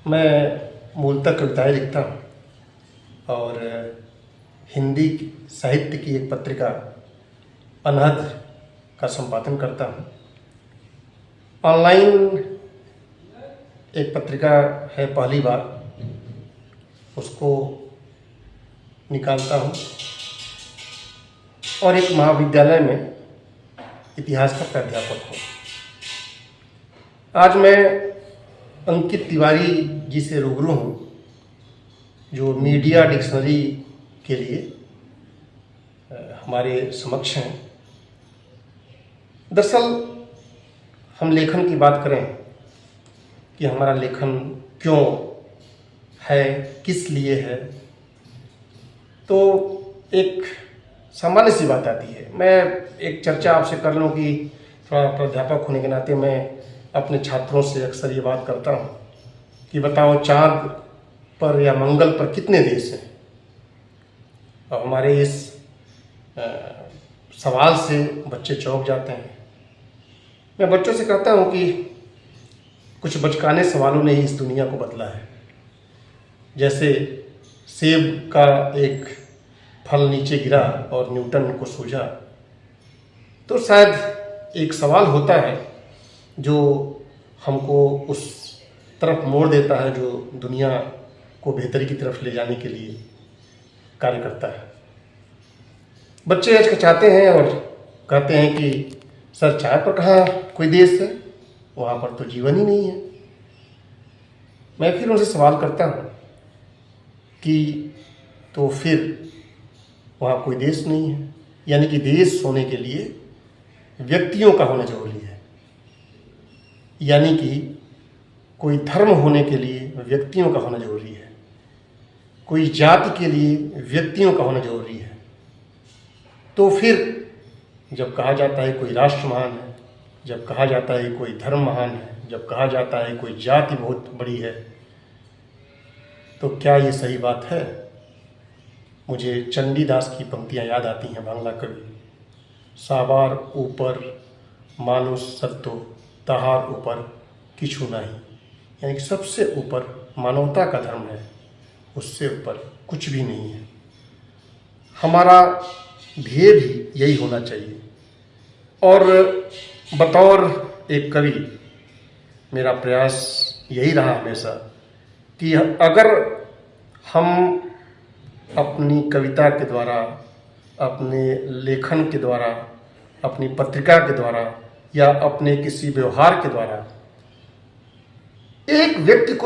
मैं मूलतः कविताएं लिखता हूँ और हिंदी साहित्य की एक पत्रिका अनहद का संपादन करता हूँ। ऑनलाइन एक पत्रिका है, पहली बार उसको निकालता हूँ और एक महाविद्यालय में इतिहास का प्राध्यापक हूँ। आज मैं अंकित तिवारी जी से रूबरू हूँ, जो मीडिया डिक्शनरी के लिए हमारे समक्ष हैं। दरअसल हम लेखन की बात करें कि हमारा लेखन क्यों है, किस लिए है, तो एक सामान्य सी बात आती है। मैं एक चर्चा आपसे कर लूँ कि थोड़ा प्राध्यापक होने के नाते मैं अपने छात्रों से अक्सर ये बात करता हूँ कि बताओ चाँद पर या मंगल पर कितने देश हैं। और हमारे इस सवाल से बच्चे चौंक जाते हैं। मैं बच्चों से कहता हूँ कि कुछ बचकाने सवालों ने ही इस दुनिया को बदला है। जैसे सेब का एक फल नीचे गिरा और न्यूटन को सूझा, तो शायद एक सवाल होता है जो हमको उस तरफ मोड़ देता है जो दुनिया को बेहतरी की तरफ ले जाने के लिए कार्य करता है। बच्चे हिचकिचाते हैं और कहते हैं कि सर चाय पर कहाँ कोई देश है, वहाँ पर तो जीवन ही नहीं है। मैं फिर उनसे सवाल करता हूँ कि तो फिर वहाँ कोई देश नहीं है, यानी कि देश होने के लिए व्यक्तियों का होना जरूरी है, यानी कि कोई धर्म होने के लिए व्यक्तियों का होना जरूरी है, कोई जाति के लिए व्यक्तियों का होना जरूरी है। तो फिर जब कहा जाता है कोई राष्ट्र महान है, जब कहा जाता है कोई धर्म महान है, जब कहा जाता है कोई जाति बहुत बड़ी है, तो क्या ये सही बात है? मुझे चंडीदास की पंक्तियाँ याद आती हैं, बांग्ला कवि। साबार ऊपर मानुष सत्तो तहार ऊपर किछु नहीं, यानी कि सबसे ऊपर मानवता का धर्म है, उससे ऊपर कुछ भी नहीं है। हमारा ध्येय भी यही होना चाहिए। और बतौर एक कवि मेरा प्रयास यही रहा हमेशा कि अगर हम अपनी कविता के द्वारा, अपने लेखन के द्वारा, अपनी पत्रिका के द्वारा या अपने किसी व्यवहार के द्वारा एक व्यक्ति को